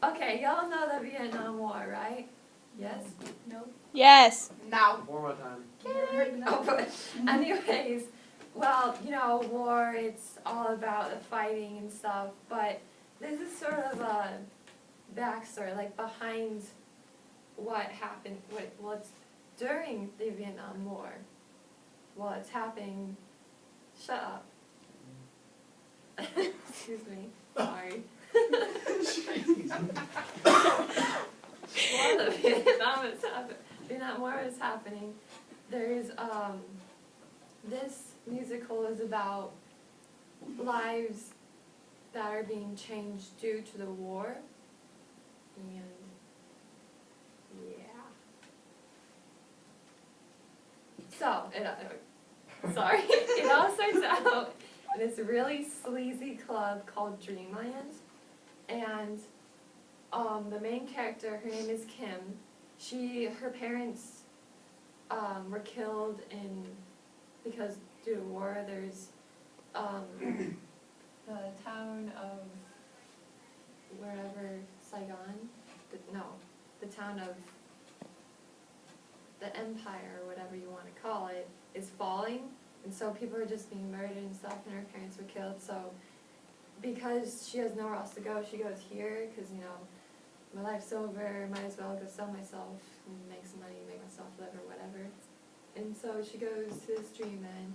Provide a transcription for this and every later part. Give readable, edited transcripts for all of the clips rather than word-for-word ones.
Okay, y'all know the Vietnam War, right? Yes? No? Yes. No. One more time. No, but anyways, well, you know, war, it's all about the fighting and stuff, but this is sort of a backstory, like behind what happened, well, it's during the Vietnam War. Well, it's happening, shut up. Excuse me, sorry. While the Vietnam War is happening, there's, this musical is about lives that are being changed due to the war, and yeah. So, sorry, it all starts out in this really sleazy club called Dreamland, and the main character, her name is Kim. Her parents were killed because due to war. There's the town of wherever, Saigon, the town of the empire, or whatever you want to call it, is falling, and so people are just being murdered and stuff, and her parents were killed. So because she has nowhere else to go, she goes here, because, you know, my life's over, might as well go sell myself and make some money, make myself live, or whatever. And so she goes to this Dreamland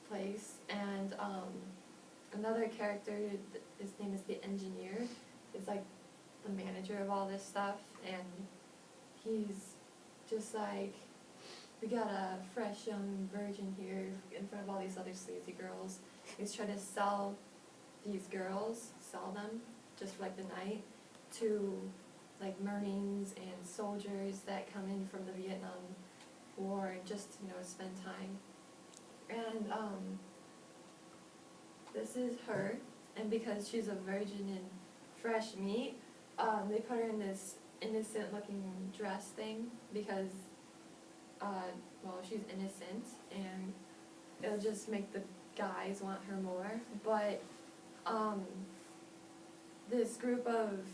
place, and another character, his name is the engineer, is like the manager of all this stuff, and he's just like, we got a fresh young virgin here in front of all these other sleazy girls. He's trying to sell these girls, sell them, just for like the night, to like Marines and soldiers that come in from the Vietnam War, just, you know, spend time. And this is her, and because she's a virgin and fresh meat, they put her in this innocent looking dress thing, because well, she's innocent, and it'll just make the guys want her more. But this group of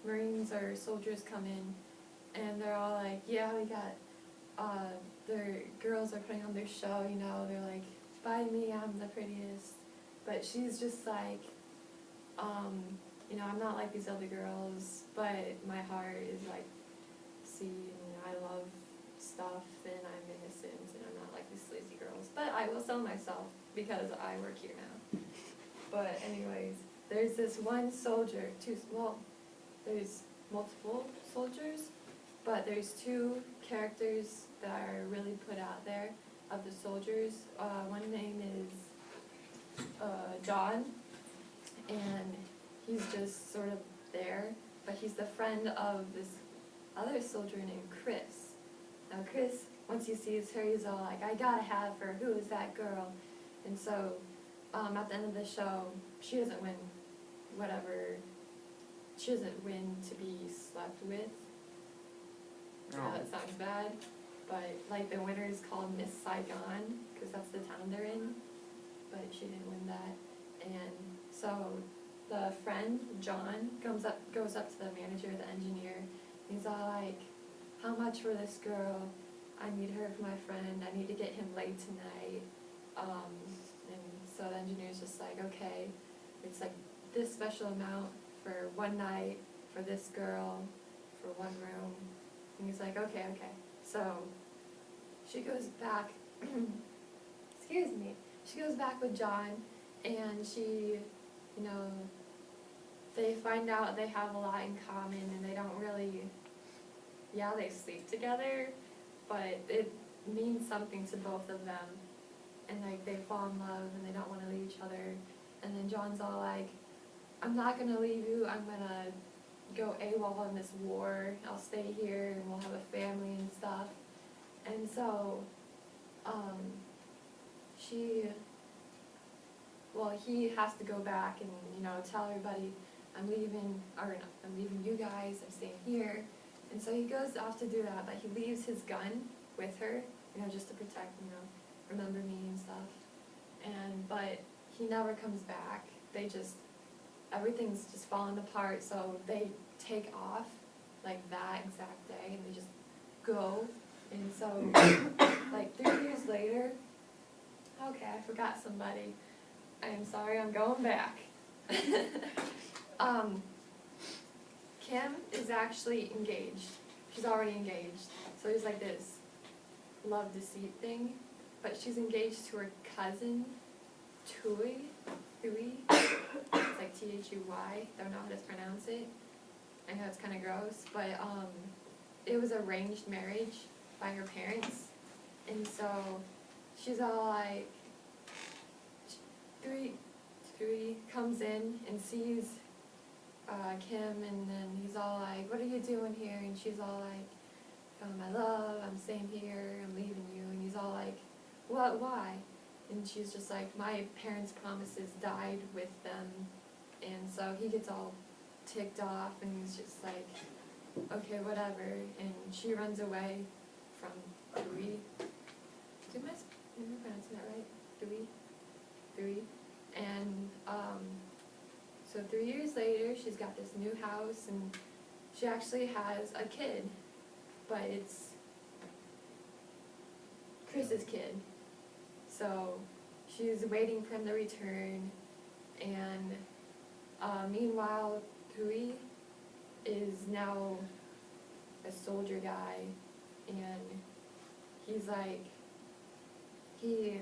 Marines or soldiers come in, and they're all like, yeah, we got, their girls are putting on their show, you know, they're like, by me, I'm the prettiest. But she's just like, you know, I'm not like these other girls, but my heart is like, see, and I love stuff, and I'm innocent, and I'm not like these sleazy girls. But I will sell myself, because I work here now. But anyways, there's this one soldier, there's multiple soldiers, but there's two characters that are really put out there of the soldiers. One name is John, and he's just sort of there, but he's the friend of this other soldier named Chris. Now Chris, once he sees her, he's all like, I gotta have her, who is that girl? And so at the end of the show, she doesn't win she doesn't win to be slept with. That sounds bad, but like the winner is called Miss Saigon, because that's the town they're in, but she didn't win that. And so the friend, John, goes up to the manager, the engineer, and he's all like, how much for this girl? I need her for my friend, I need to get him laid tonight. And so the engineer's just like, okay, it's like this special amount for one night, for this girl, for one room. And he's like, okay. So she goes back, excuse me, she goes back with John, and she, you know, they find out they have a lot in common, and they don't really, yeah, they sleep together, but it means something to both of them, and like they fall in love, and they don't want to leave each other. And then John's all like, I'm not going to leave you, I'm going to go AWOL in this war, I'll stay here, and we'll have a family and stuff. And so, he has to go back and, you know, tell everybody, I'm leaving you guys, I'm staying here. And so he goes off to do that, but he leaves his gun with her, you know, just to protect, you know, remember me and stuff. But he never comes back. Everything's just falling apart, so they take off like that exact day, and they just go. And so, like 3 years later, okay, I forgot somebody. I am sorry, I'm going back. Kim is actually engaged. She's already engaged. So there's like this love deceit thing, but she's engaged to her cousin, Thui. It's like Thui. Don't know how to pronounce it. I know it's kind of gross, but it was arranged marriage by her parents, and so she's all like, Thui comes in and sees Kim, and then he's all like, what are you doing here? And she's all like, my love, I'm staying here, I'm leaving you. And he's all like, what, why? And she's just like, my parents' promises died with them. And so he gets all ticked off, and he's just like, okay, whatever. And she runs away from Thui. Am I pronouncing that right? Thui. And so 3 years later, she's got this new house, and she actually has a kid, but it's Chris's kid. So she's waiting for him to return, and meanwhile, Thui is now a soldier guy, and he's like, he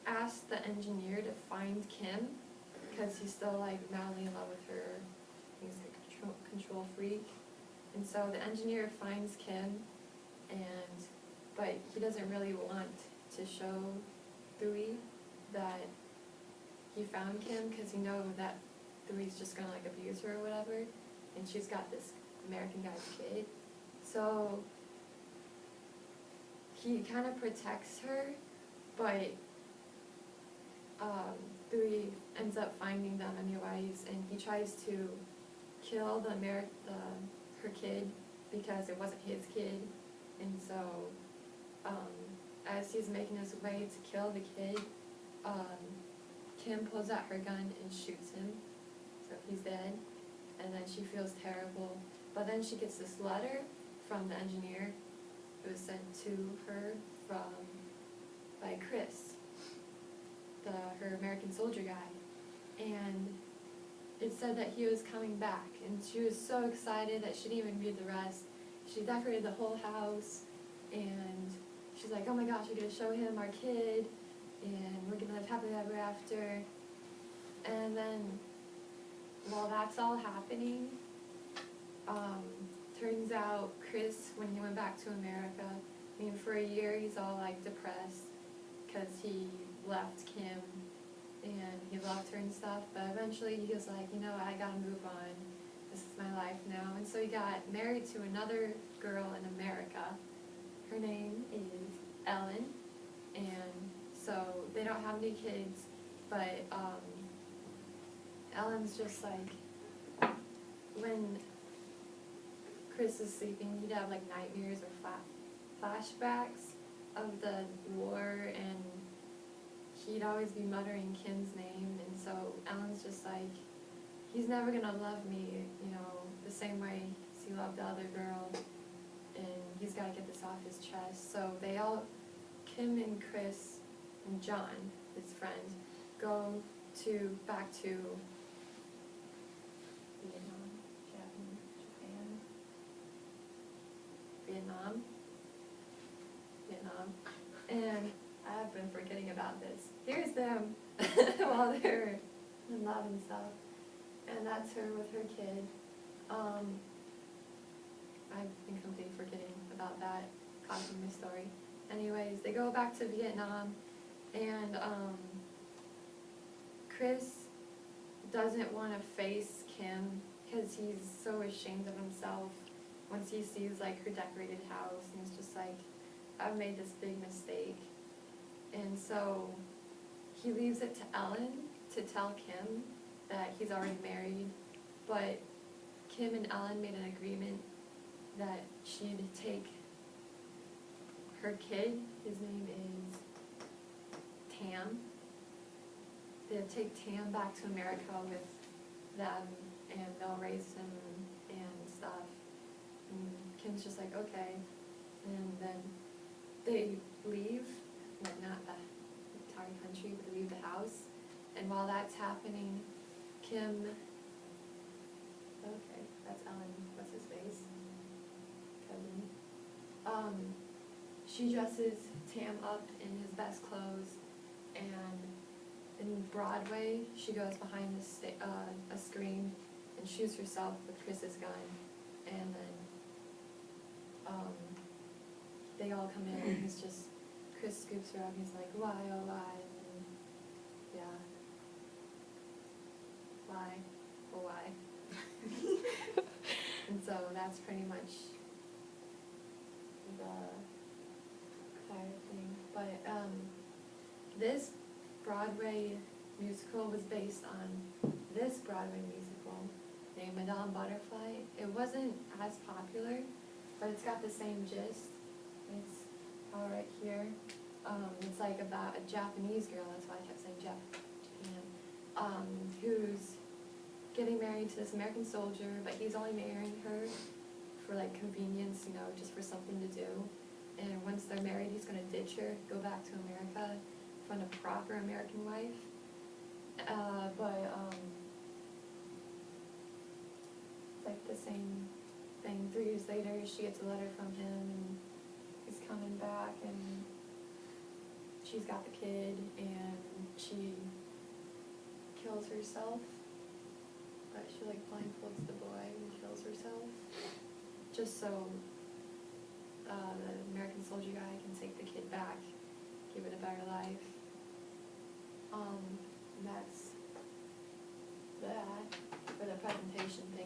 asked the engineer to find Kim, because he's still like madly in love with her. He's a control freak. And so the engineer finds Kim, but he doesn't really want to show Thui that he found Kim, because he knows that Thui's just gonna like abuse her or whatever, and she's got this American guy's kid. So he kind of protects her, but Thui ends up finding them anyways, and he tries to kill her kid because it wasn't his kid. And so as he's making his way to kill the kid, Kim pulls out her gun and shoots him, so he's dead. And then she feels terrible, but then she gets this letter from the engineer. It was sent to her by Chris, her American soldier guy, and it said that he was coming back, and she was so excited that she didn't even read the rest. She decorated the whole house, and she's like, oh my gosh, we're going to show him our kid, and we're going to live happily ever after. And then while that's all happening, turns out Chris, when he went back to America, I mean, for a year he's all like depressed because he left Kim and he loved her and stuff, but eventually he was like, you know, I gotta move on. This is my life now. And so he got married to another girl in America. Her name is Ellen, and so they don't have any kids, but Ellen's just like, when Chris is sleeping, he'd have like nightmares or flashbacks of the war, and he'd always be muttering Kim's name. And so Ellen's just like, he's never gonna love me, you know, the same way he loved the other girl, and he's gotta get this off his chest. So they all, Kim and Chris and John, his friend, go back to Vietnam, and I've been forgetting about this. Here's them while they're in love and stuff, and that's her with her kid. I've been completely forgetting about that, causing my story. Anyways, they go back to Vietnam, and Chris doesn't want to face Kim because he's so ashamed of himself once he sees like her decorated house, and he's just like, I've made this big mistake. And so he leaves it to Ellen to tell Kim that he's already married, but Kim and Ellen made an agreement that she'd take her kid, his name is Tam, they'd take Tam back to America with them, and they'll raise him and stuff. And Kim's just like, okay. And then they leave, like not the entire country, but they leave the house. And while that's happening, Kim, okay, that's Ellen, what's his face? Cousin. She dresses Tam up in his best clothes, and in Broadway, she goes behind a screen and shoots herself with Chris's gun, and then they all come in, and he's just, Chris scoops her up, he's like, why, oh why, and yeah, why, oh why. And so that's pretty much the entire thing. But this Broadway musical was based on this Broadway musical named Madame Butterfly. It wasn't as popular, but it's got the same gist. It's all right here. It's like about a Japanese girl, that's why I kept saying Japan, who's getting married to this American soldier, but he's only marrying her for like convenience, you know, just for something to do. And once they're married, he's gonna ditch her, go back to America, find a proper American wife. It's like the same thing. 3 years later, she gets a letter from him, and he's coming back, and she's got the kid, and she kills herself. But she like blindfolds the boy and kills herself, just so the American soldier guy can take the kid back, give it a better life. That's that for the presentation thing.